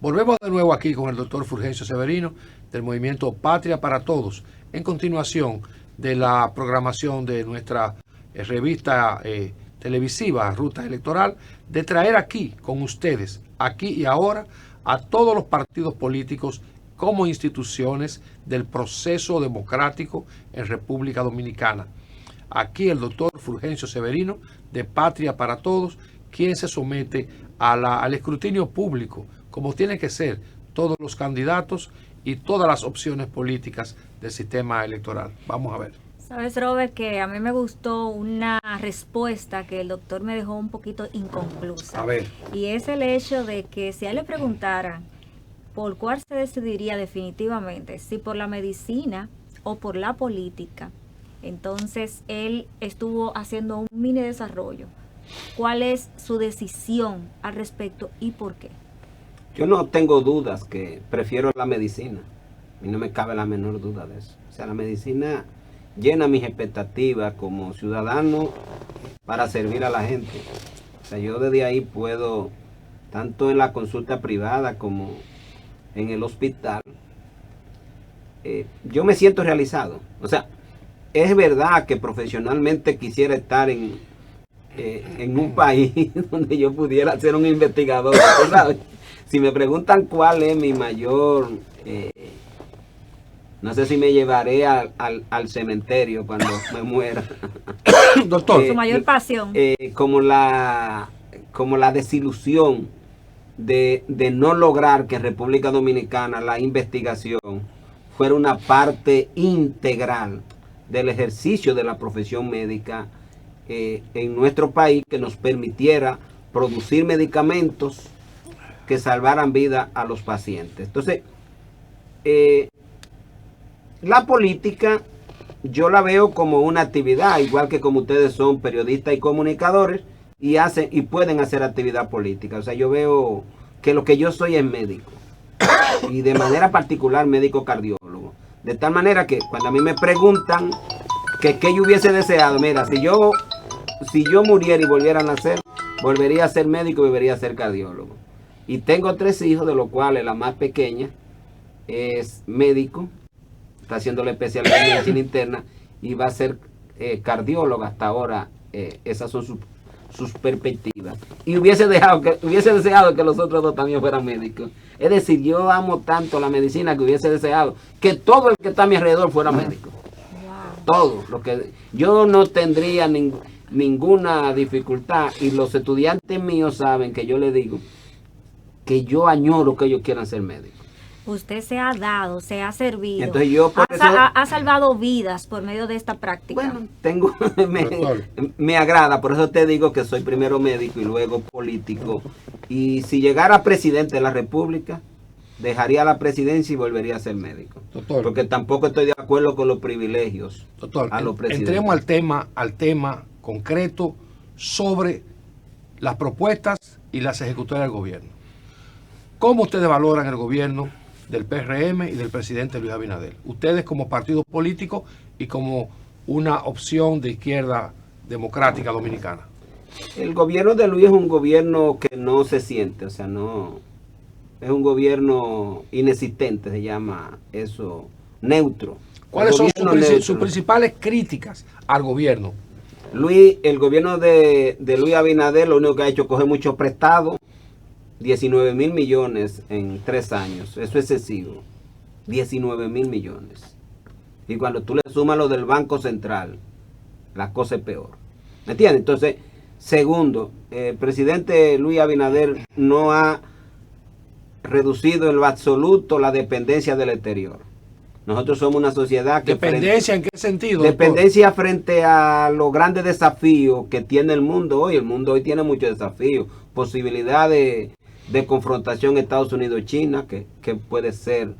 Volvemos de nuevo aquí con el doctor Fulgencio Severino del movimiento Patria para Todos, en continuación de la programación de nuestra revista televisiva Ruta Electoral, de traer aquí con ustedes, aquí y ahora, a todos los partidos políticos como instituciones del proceso democrático en República Dominicana. Aquí el doctor Fulgencio Severino de Patria para Todos, quien se somete al escrutinio público, como tienen que ser todos los candidatos y todas las opciones políticas del sistema electoral. Vamos a ver. Sabes, Robert, que a mí me gustó una respuesta que el doctor me dejó un poquito inconclusa. A ver. Y es el hecho de que si a él le preguntaran por cuál se decidiría definitivamente, si por la medicina o por la política, entonces él estuvo haciendo un mini desarrollo. ¿Cuál es su decisión al respecto y por qué? Yo no tengo dudas que prefiero la medicina. A mí no me cabe la menor duda de eso. O sea, la medicina llena mis expectativas como ciudadano para servir a la gente. O sea, yo desde ahí puedo, tanto en la consulta privada como en el hospital, yo me siento realizado. O sea, es verdad que profesionalmente quisiera estar en un país donde yo pudiera ser un investigador, ¿sabes? Si me preguntan cuál es mi mayor, no sé si me llevaré al cementerio cuando me muera. Doctor. Su mayor pasión. Como la desilusión de no lograr que en República Dominicana la investigación fuera una parte integral del ejercicio de la profesión médica en nuestro país, que nos permitiera producir medicamentos que salvaran vida a los pacientes. Entonces, la política yo la veo como una actividad, igual que como ustedes son periodistas y comunicadores y pueden hacer actividad política. O sea, yo veo que lo que yo soy es médico y de manera particular médico cardiólogo. De tal manera que cuando a mí me preguntan que qué yo hubiese deseado, mira, si yo muriera y volviera a nacer, volvería a ser médico y volvería a ser cardiólogo. Y tengo 3 hijos, de los cuales la más pequeña es médico, está haciendo la especialidad en medicina interna y va a ser cardióloga hasta ahora. Esas son sus perspectivas. Y hubiese deseado que los otros 2 también fueran médicos. Es decir, yo amo tanto la medicina que hubiese deseado que todo el que está a mi alrededor fuera médico. Todo. Yo no tendría ninguna dificultad, y los estudiantes míos saben que yo les digo que yo añoro que ellos quieran ser médicos. Usted se ha dado, se ha servido, entonces yo por eso, ha salvado vidas por medio de esta práctica. Bueno, me agrada, por eso te digo que soy primero médico y luego político. Y si llegara presidente de la República, dejaría la presidencia y volvería a ser médico. Doctor, porque tampoco estoy de acuerdo con los privilegios. Doctor, a los presidentes. Entremos al tema concreto sobre las propuestas y las ejecutorias del gobierno. ¿Cómo ustedes valoran el gobierno del PRM y del presidente Luis Abinader? Ustedes como partido político y como una opción de izquierda democrática dominicana. El gobierno de Luis es un gobierno que no se siente, o sea, no es un gobierno inexistente, se llama eso, neutro. ¿Cuáles son sus principales críticas al gobierno? El gobierno de Luis Abinader lo único que ha hecho es coger mucho prestado, 19,000 millones en 3 años. Eso es excesivo. 19,000 millones. Y cuando tú le sumas lo del Banco Central, la cosa es peor. ¿Me entiendes? Entonces, segundo, el presidente Luis Abinader no ha reducido en lo absoluto la dependencia del exterior. Nosotros somos una sociedad que... ¿Dependencia en qué sentido? Dependencia, doctor, frente a los grandes desafíos que tiene el mundo hoy. El mundo hoy tiene muchos desafíos. Posibilidad de confrontación Estados Unidos-China, que puede ser,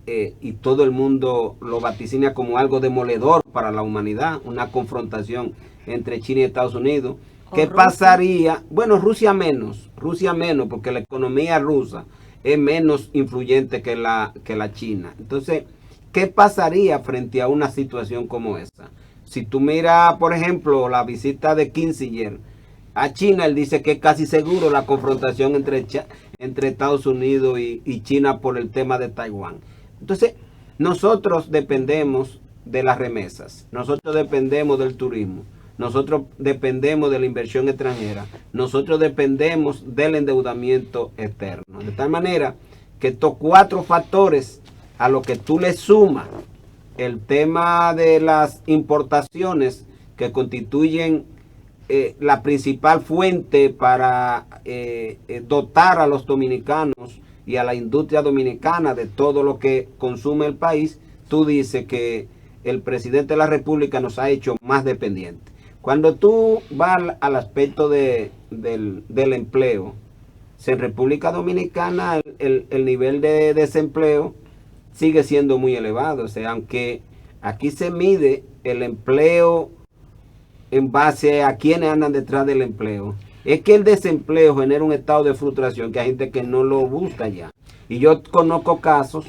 y todo el mundo lo vaticina como algo demoledor para la humanidad, una confrontación entre China y Estados Unidos. ¿Qué pasaría? Bueno, Rusia menos, porque la economía rusa es menos influyente que la China. Entonces, ¿qué pasaría frente a una situación como esa? Si tú miras, por ejemplo, la visita de Kissinger a China, él dice que es casi seguro la confrontación entre entre Estados Unidos y China por el tema de Taiwán. Entonces, nosotros dependemos de las remesas, nosotros dependemos del turismo, nosotros dependemos de la inversión extranjera, nosotros dependemos del endeudamiento externo. De tal manera que estos 4 factores, a lo que tú le sumas el tema de las importaciones que constituyen la principal fuente para dotar a los dominicanos y a la industria dominicana de todo lo que consume el país, tú dices que el presidente de la República nos ha hecho más dependientes. Cuando tú vas al aspecto del empleo, en República Dominicana el nivel de desempleo sigue siendo muy elevado. O sea, aunque aquí se mide el empleo en base a quienes andan detrás del empleo, es que el desempleo genera un estado de frustración que hay gente que no lo busca ya. Y yo conozco casos,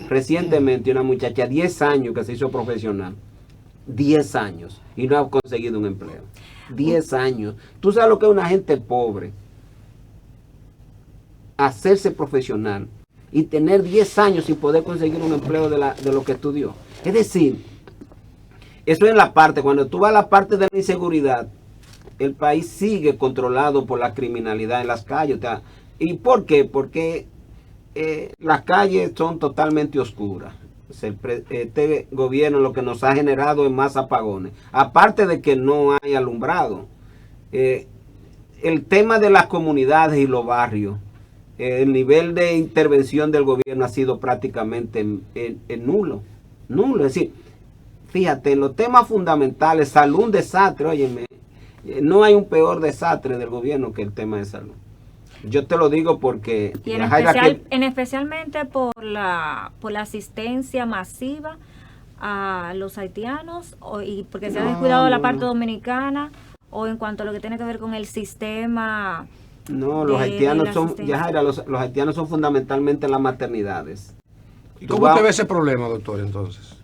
recientemente una muchacha, 10 años que se hizo profesional, 10 años, y no ha conseguido un empleo. 10 años. Tú sabes lo que es una gente pobre, hacerse profesional y tener 10 años sin poder conseguir un empleo de lo que estudió. Es decir, eso es la parte, cuando tú vas a la parte de la inseguridad, el país sigue controlado por la criminalidad en las calles. ¿Y por qué? Porque las calles son totalmente oscuras. Este gobierno lo que nos ha generado es más apagones. Aparte de que no hay alumbrado. El tema de las comunidades y los barrios, el nivel de intervención del gobierno ha sido prácticamente nulo. Nulo. Es decir, fíjate, en los temas fundamentales, salud, un desastre, óyeme, no hay un peor desastre del gobierno que el tema de salud. Yo te lo digo porque... Y especialmente por la asistencia masiva a los haitianos, y porque se ha descuidado la parte dominicana, o en cuanto a lo que tiene que ver con el sistema... No, los haitianos son, los haitianos son fundamentalmente las maternidades. ¿Y cómo usted ve ese problema, doctor, entonces?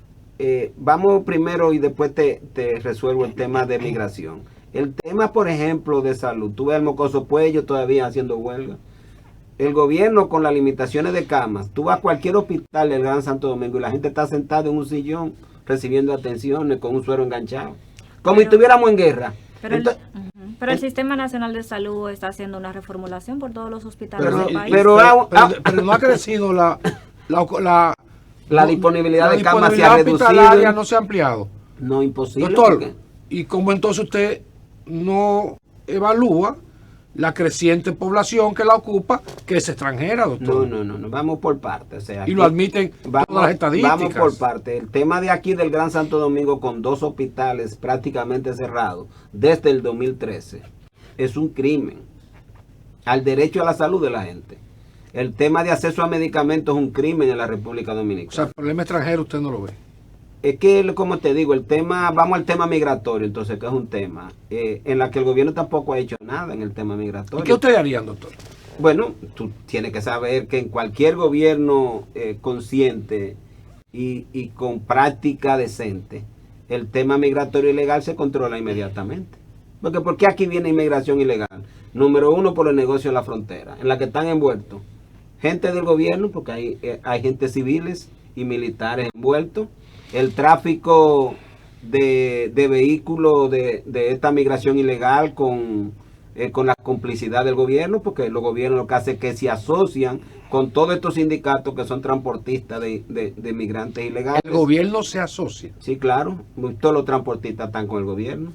Vamos primero y después te resuelvo el tema de migración. El tema, por ejemplo, de salud. Tú ves el Mocoso Puello todavía haciendo huelga. El gobierno con las limitaciones de camas. Tú vas a cualquier hospital del Gran Santo Domingo y la gente está sentada en un sillón recibiendo atenciones con un suero enganchado. Como si estuviéramos en guerra. Pero el Sistema Nacional de Salud está haciendo una reformulación por todos los hospitales del país. Pero no ha crecido la disponibilidad de camas, se ha reducido. No se ha ampliado. No, imposible. Doctor, ¿y cómo entonces usted no evalúa la creciente población que la ocupa, que es extranjera, doctor? No, vamos por partes. O sea, y lo admiten todas las estadísticas. Vamos por partes. El tema de aquí del Gran Santo Domingo, con 2 hospitales prácticamente cerrados desde el 2013, es un crimen al derecho a la salud de la gente. El tema de acceso a medicamentos es un crimen en la República Dominicana. O sea, el problema extranjero usted no lo ve. Es que, como te digo, vamos al tema migratorio, entonces, que es un tema en la que el gobierno tampoco ha hecho nada en el tema migratorio. ¿Y qué ustedes harían, doctor? Bueno, tú tienes que saber que en cualquier gobierno consciente y con práctica decente, el tema migratorio ilegal se controla inmediatamente. Porque ¿por qué aquí viene inmigración ilegal? Número 1, por el negocio en la frontera, en la que están envueltos gente del gobierno, porque hay gente civiles y militares envueltos. El tráfico de vehículos de esta migración ilegal con la complicidad del gobierno, porque los gobiernos lo que hacen es que se asocian con todos estos sindicatos que son transportistas de migrantes ilegales. ¿El gobierno se asocia? Sí, claro. Todos los transportistas están con el gobierno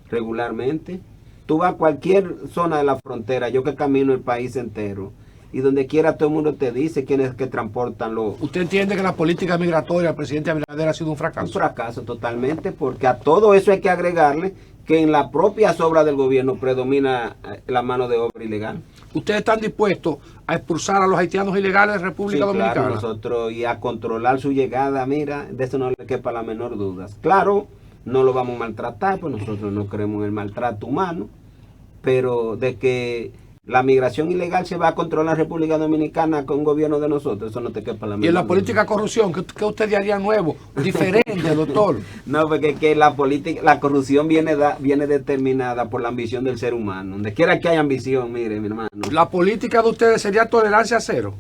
regularmente. Tú vas a cualquier zona de la frontera, yo que camino el país entero, y donde quiera todo el mundo te dice quiénes que transportan los... ¿Usted entiende que la política migratoria del presidente Abinader ha sido un fracaso? Un fracaso totalmente, porque a todo eso hay que agregarle que en las propias obras del gobierno predomina la mano de obra ilegal. ¿Ustedes están dispuestos a expulsar a los haitianos ilegales de República Dominicana? Claro, nosotros, y a controlar su llegada, mira, de eso no le quepa la menor duda. Claro, no lo vamos a maltratar, pues nosotros no creemos en el maltrato humano, pero de que la migración ilegal se va a controlar en República Dominicana con un gobierno de nosotros, eso no te quepa la Y en la menor política duda. corrupción, ¿qué usted haría nuevo, diferente, doctor? No, porque que la corrupción viene determinada por la ambición del ser humano. Donde quiera que haya ambición, mire, mi hermano. La política de ustedes sería tolerancia cero.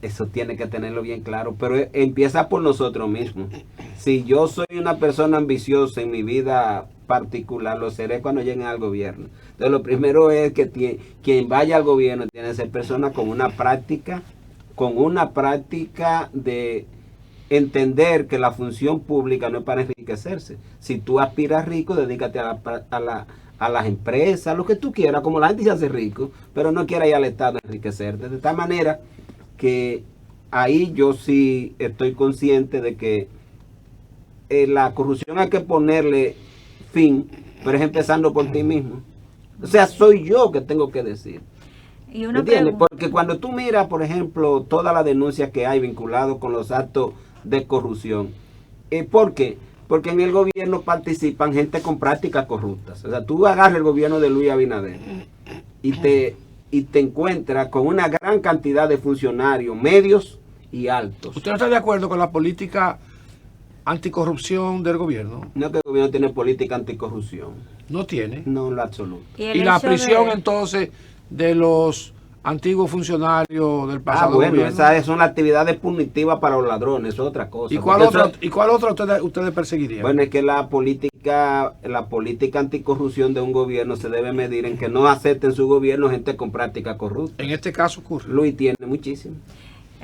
Eso tiene que tenerlo bien claro, pero empieza por nosotros mismos. Si yo soy una persona ambiciosa en mi vida particular, lo seré cuando llegue al gobierno. Entonces, lo primero es que quien vaya al gobierno tiene que ser persona con una práctica de entender que la función pública no es para enriquecerse. Si tú aspiras rico, dedícate a las empresas, a lo que tú quieras, como la gente se hace rico, pero no quiera ir al Estado a enriquecerte. De tal manera que ahí yo sí estoy consciente de que la corrupción hay que ponerle fin, pero es empezando por ti mismo. O sea, soy yo que tengo que decir. Y una ¿Entiendes? pregunta. Porque cuando tú miras, por ejemplo, todas las denuncias que hay vinculadas con los actos de corrupción, ¿por qué? Porque en el gobierno participan gente con prácticas corruptas. O sea, tú agarras el gobierno de Luis Abinader y te encuentras con una gran cantidad de funcionarios medios y altos. ¿Usted no está de acuerdo con la política anticorrupción del gobierno? No que el gobierno tiene política anticorrupción. No tiene. No, en lo absoluto. el Y la hecho prisión de- entonces de los antiguos funcionarios del pasado Bueno, gobierno. esas son las actividades punitivas para los ladrones, eso es otra cosa. ¿Y cuál Porque otra, eso- ¿y cuál otra ustedes perseguirían? Bueno, es que la política anticorrupción de un gobierno se debe medir en que no acepte en su gobierno gente con práctica corrupta. En este caso ocurre. Luis tiene muchísimo.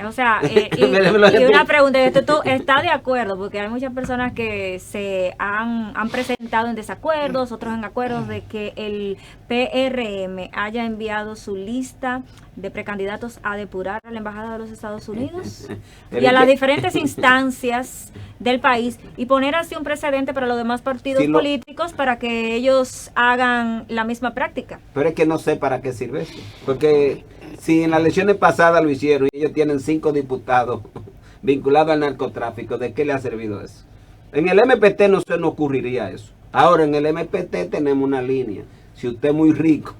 O sea, y una pregunta, ¿tú estás de acuerdo? Porque hay muchas personas que se han presentado en desacuerdos, otros en acuerdos de que el PRM haya enviado su lista de precandidatos a depurar a la Embajada de los Estados Unidos y a las diferentes instancias del país y poner así un precedente para los demás partidos Sí, políticos para que ellos hagan la misma práctica. Pero es que no sé para qué sirve eso. Porque si en las elecciones pasadas lo hicieron y ellos tienen 5 diputados vinculados al narcotráfico, ¿de qué le ha servido eso? En el MPT no se nos ocurriría eso. Ahora en el MPT tenemos una línea. Si usted es muy rico,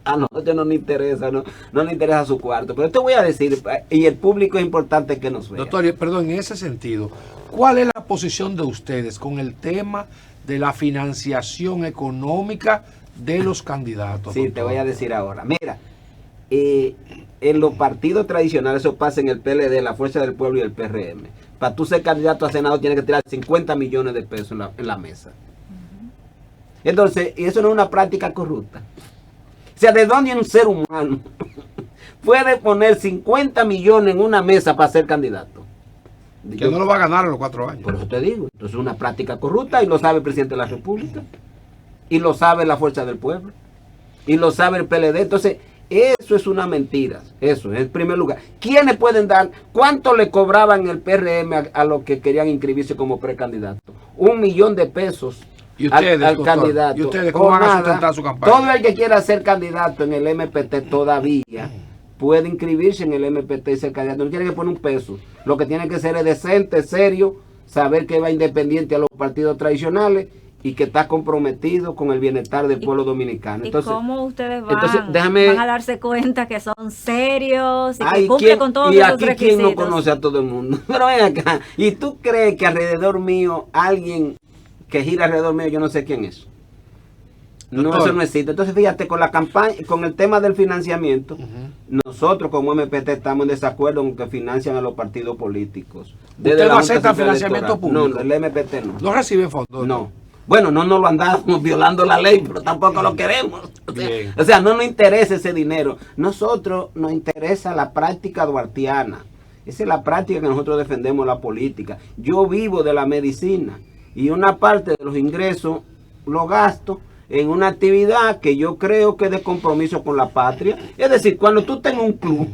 a nosotros no nos interesa, no nos interesa su cuarto. Pero te voy a decir, y el público es importante que nos vea. Doctor, perdón, en ese sentido, ¿cuál es la posición de ustedes con el tema de la financiación económica de los candidatos? Sí, doctor? te voy a decir ahora. Mira, en los partidos tradicionales, eso pasa en el PLD, la Fuerza del Pueblo y el PRM. Para tú ser candidato a senador tienes que tirar 50 millones de pesos en la mesa. Entonces, y eso no es una práctica corrupta. O sea, ¿de dónde un ser humano puede poner 50 millones en una mesa para ser candidato? Que no lo va a ganar en los 4 años. Por eso te digo, entonces es una práctica corrupta y lo sabe el presidente de la República, y lo sabe la Fuerza del Pueblo, y lo sabe el PLD. Entonces, eso es una mentira, eso, en primer lugar. ¿Quiénes pueden dar? ¿Cuánto le cobraban el PRM a los que querían inscribirse como precandidato? 1 millón de pesos. ¿Y ustedes, al doctor? candidato. ¿Y ustedes cómo O van a nada. sustentar su campaña? Todo el que quiera ser candidato en el MPT todavía puede inscribirse en el MPT y ser candidato. No tiene que poner un peso. Lo que tiene que ser es decente, serio, saber que va independiente a los partidos tradicionales y que está comprometido con el bienestar del pueblo dominicano. ¿Y cómo ustedes entonces, van a darse cuenta que son serios y que ay, cumplen con todos y esos aquí requisitos? quién no conoce a todo el mundo. Pero ven acá, ¿y tú crees que alrededor mío alguien que gira alrededor mío, yo no sé quién es? No, Doctor. eso no existe. Entonces, fíjate, con la campaña, con el tema del financiamiento, nosotros como MPT estamos en desacuerdo con que financian a los partidos políticos. ¿Usted la no Junta acepta Central financiamiento Electoral. público? No, el MPT no. ¿No reciben fondos? No. Bueno, no nos lo andamos violando la ley, pero tampoco lo queremos. Bien. O sea, no nos interesa ese dinero. Nosotros nos interesa la práctica duartiana. Esa es la práctica que nosotros defendemos, la política. Yo vivo de la medicina y una parte de los ingresos lo gasto en una actividad que yo creo que es de compromiso con la patria. Es decir, cuando tú tengas un club,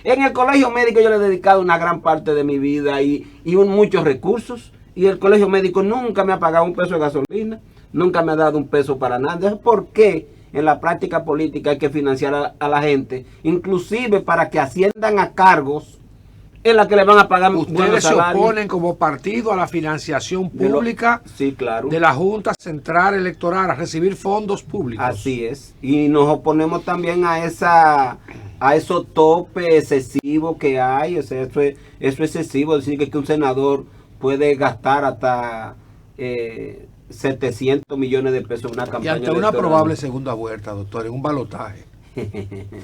en el colegio médico yo le he dedicado una gran parte de mi vida y muchos recursos, y el colegio médico nunca me ha pagado un peso de gasolina, nunca me ha dado un peso para nada. Entonces, ¿por qué en la práctica política hay que financiar a la gente, inclusive para que asciendan a cargos es la que le van a pagar buenos Ustedes se salarios. oponen como partido a la financiación De lo- pública sí, claro. de la Junta Central Electoral, a recibir fondos públicos. Así es. Y nos oponemos también a esos topes excesivos que hay. O sea, eso es excesivo. Decir que un senador puede gastar hasta 700 millones de pesos en una Y campaña ante una electoral. probable segunda vuelta, doctor, en un balotaje,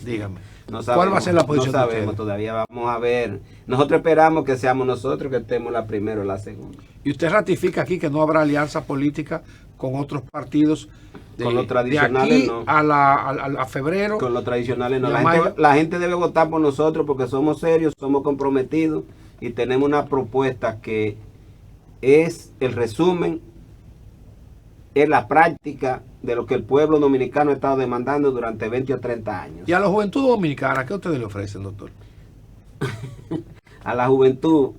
dígame, No ¿cuál va a ser la posición no de sabemos ustedes? todavía, vamos a ver. Nosotros esperamos que seamos nosotros que estemos la primera o la segunda. Y usted ratifica aquí que no habrá alianza política con otros partidos Con los tradicionales, de aquí no. a febrero. Con los tradicionales no. ¿Y a mayo? La gente debe votar por nosotros porque somos serios, somos comprometidos y tenemos una propuesta que es el resumen, es la práctica de lo que el pueblo dominicano ha estado demandando durante 20 o 30 años. Y a la juventud dominicana, ¿qué ustedes le ofrecen, doctor? A la juventud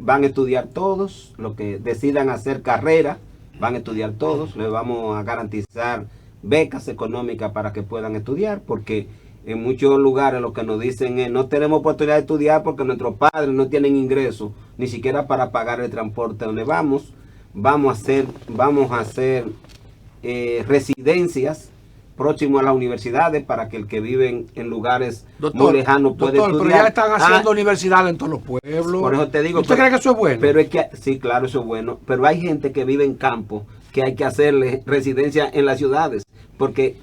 van a estudiar todos, los que decidan hacer carrera, van a estudiar todos, les vamos a garantizar becas económicas para que puedan estudiar, porque en muchos lugares lo que nos dicen es no tenemos oportunidad de estudiar porque nuestros padres no tienen ingresos, ni siquiera para pagar el transporte donde vamos. Vamos a hacer residencias próximo a las universidades para que el que vive en lugares muy lejanos pueda doctor, estudiar. pero ya están haciendo universidades en todos los pueblos. Por eso te digo. ¿Usted cree que eso es bueno? Pero es que, sí, claro, eso es bueno. Pero hay gente que vive en campo que hay que hacerle residencia en las ciudades. Porque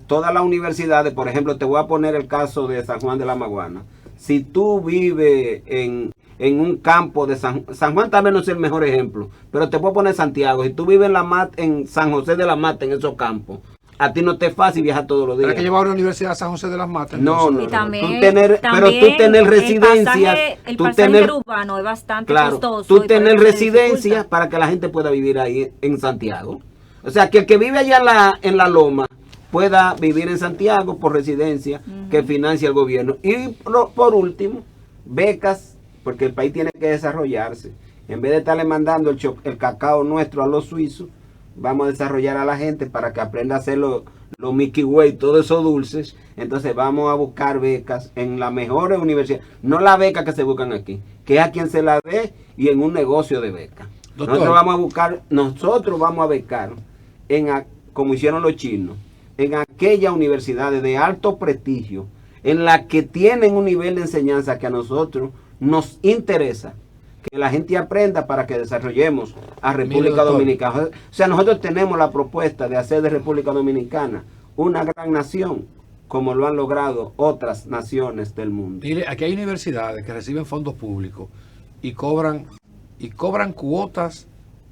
todas las universidades, por ejemplo, te voy a poner el caso de San Juan de la Maguana. Si tú vives en un campo de San Juan, tal vez no es el mejor ejemplo, pero te puedo poner Santiago. Si tú vives en San José de la Mata, en esos campos, a ti no te es fácil viajar todos los días. ¿Hay que llevar a una universidad a San José de las Matas? No, entonces? no, Y también, pero tú tener residencias, el tú pasaje tener, urbano es bastante claro, costoso. tú y por tener eso se residencias dificulta. para que la gente pueda vivir ahí en Santiago. O sea, que el que vive allá en la Loma pueda vivir en Santiago por residencia que financia el gobierno. Y por último, becas, porque el país tiene que desarrollarse. En vez de estarle mandando el cacao nuestro a los suizos, vamos a desarrollar a la gente para que aprenda a hacer los Mickey Way, todos esos dulces. Entonces vamos a buscar becas en las mejores universidades. No la beca que se buscan aquí, que es a quien se la dé y en un negocio de beca. Doctor. Nosotros vamos a becar, como hicieron los chinos, en aquellas universidades de alto prestigio, en las que tienen un nivel de enseñanza que a nosotros nos interesa que la gente aprenda para que desarrollemos a República Dominicana. O sea, nosotros tenemos la propuesta de hacer de República Dominicana una gran nación, como lo han logrado otras naciones del mundo. Mire, aquí hay universidades que reciben fondos públicos y cobran cuotas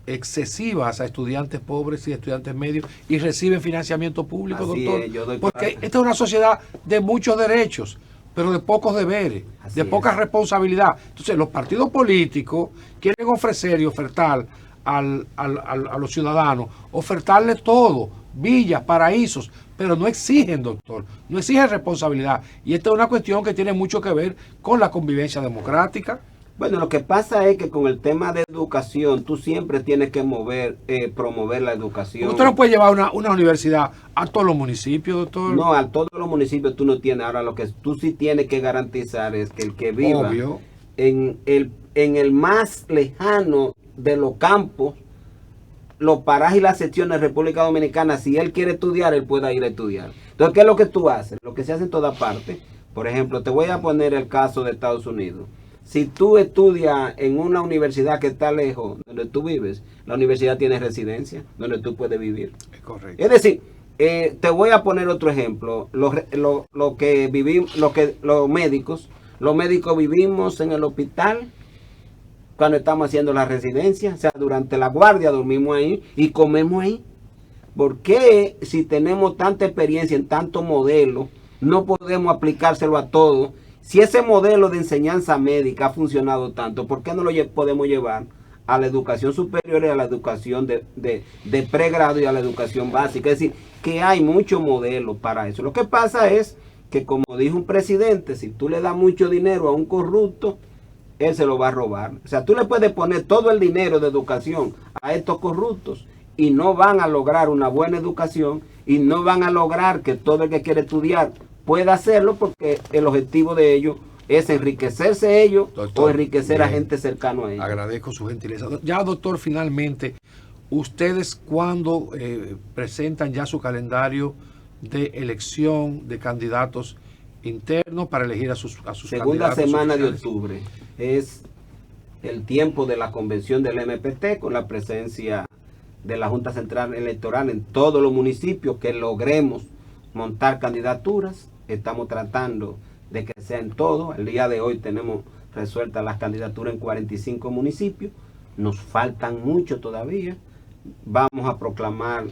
excesivas a estudiantes pobres y estudiantes medios y reciben financiamiento público, Así doctor. es, yo doy porque parte. esta es una sociedad de muchos derechos, pero de pocos deberes, Así de poca es. responsabilidad. Entonces, los partidos políticos quieren ofrecer y ofertar a los ciudadanos, ofertarles todo, villas, paraísos, pero no exigen, doctor, no exigen responsabilidad. Y esta es una cuestión que tiene mucho que ver con la convivencia democrática. Bueno, lo que pasa es que con el tema de educación, tú siempre tienes que promover la educación. Usted no puede llevar una universidad a todos los municipios, doctor. No, a todos los municipios tú no tienes. Ahora lo que tú sí tienes que garantizar es que el que viva Obvio. en el más lejano de los campos, los parajes y las secciones de República Dominicana, si él quiere estudiar, él pueda ir a estudiar. Entonces, ¿qué es lo que tú haces? Lo que se hace en todas partes. Por ejemplo, te voy a poner el caso de Estados Unidos. Si tú estudias en una universidad que está lejos donde tú vives, la universidad tiene residencia donde tú puedes vivir. Es correcto. Es decir, te voy a poner otro ejemplo. Los médicos vivimos en el hospital cuando estamos haciendo la residencia, o sea, durante la guardia dormimos ahí y comemos ahí. ¿Por qué si tenemos tanta experiencia en tanto modelo, no podemos aplicárselo a todo? Si ese modelo de enseñanza médica ha funcionado tanto, ¿por qué no lo podemos llevar a la educación superior y a la educación de pregrado y a la educación básica? Es decir, que hay muchos modelos para eso. Lo que pasa es que, como dijo un presidente, si tú le das mucho dinero a un corrupto, él se lo va a robar. O sea, tú le puedes poner todo el dinero de educación a estos corruptos y no van a lograr una buena educación y no van a lograr que todo el que quiere estudiar pueda hacerlo, porque el objetivo de ellos ¿Es enriquecerse ellos Doctor, o enriquecer a bien. gente cercano a ellos? Agradezco su gentileza. Ya, doctor, finalmente, ustedes cuando presentan ya su calendario de elección de candidatos internos para elegir a sus Segunda candidatos semana de oficiales? octubre es el tiempo de la convención del MPT con la presencia de la Junta Central Electoral en todos los municipios que logremos montar candidaturas. Estamos tratando de que sea en todo. El día de hoy tenemos resueltas las candidaturas en 45 municipios. Nos faltan mucho todavía. Vamos a proclamar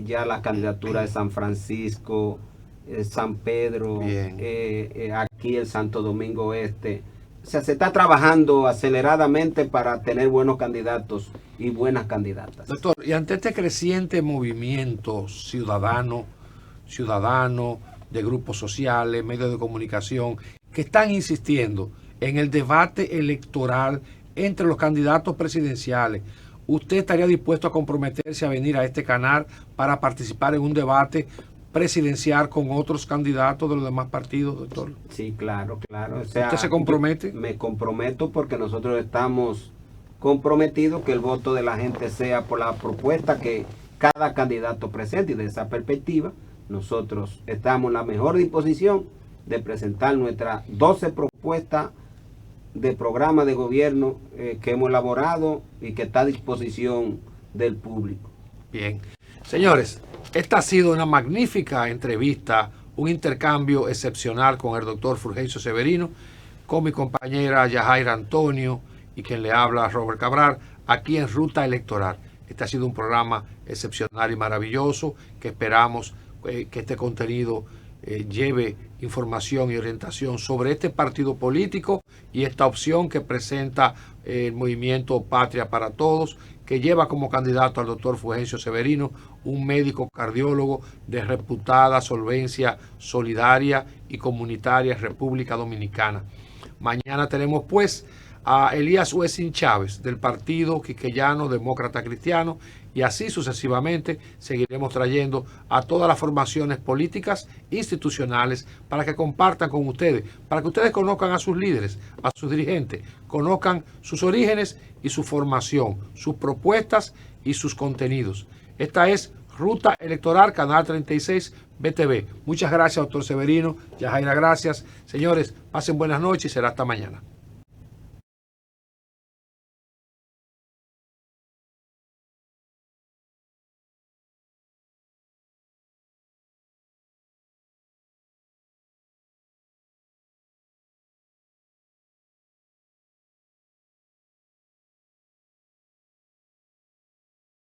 ya la candidatura de San Francisco, San Pedro, aquí el Santo Domingo Este. O sea, se está trabajando aceleradamente para tener buenos candidatos y buenas candidatas. Doctor, y ante este creciente movimiento ciudadano de grupos sociales, medios de comunicación, que están insistiendo en el debate electoral entre los candidatos presidenciales, ¿usted estaría dispuesto a comprometerse a venir a este canal para participar en un debate presidencial con otros candidatos de los demás partidos, doctor? Sí, claro, claro. O sea, ¿usted se compromete? Me comprometo porque nosotros estamos comprometidos que el voto de la gente sea por la propuesta que cada candidato presente, y de esa perspectiva nosotros estamos en la mejor disposición de presentar nuestras 12 propuestas de programa de gobierno que hemos elaborado y que está a disposición del público. Bien. Señores, esta ha sido una magnífica entrevista, un intercambio excepcional con el doctor Fulgencio Severino, con mi compañera Yajaira Antonio y quien le habla, Robert Cabral, aquí en Ruta Electoral. Este ha sido un programa excepcional y maravilloso que esperamos que este contenido lleve información y orientación sobre este partido político y esta opción que presenta el movimiento Patria para Todos, que lleva como candidato al doctor Fulgencio Severino, un médico cardiólogo de reputada solvencia solidaria y comunitaria en República Dominicana. Mañana tenemos pues a Elías Wessing Chávez del Partido Quiqueyano Demócrata Cristiano, y así sucesivamente seguiremos trayendo a todas las formaciones políticas institucionales para que compartan con ustedes, para que ustedes conozcan a sus líderes, a sus dirigentes, conozcan sus orígenes y su formación, sus propuestas y sus contenidos. Esta es Ruta Electoral, Canal 36 BTV. Muchas gracias, doctor Severino. Yajaira, gracias. Señores, pasen buenas noches y será hasta mañana.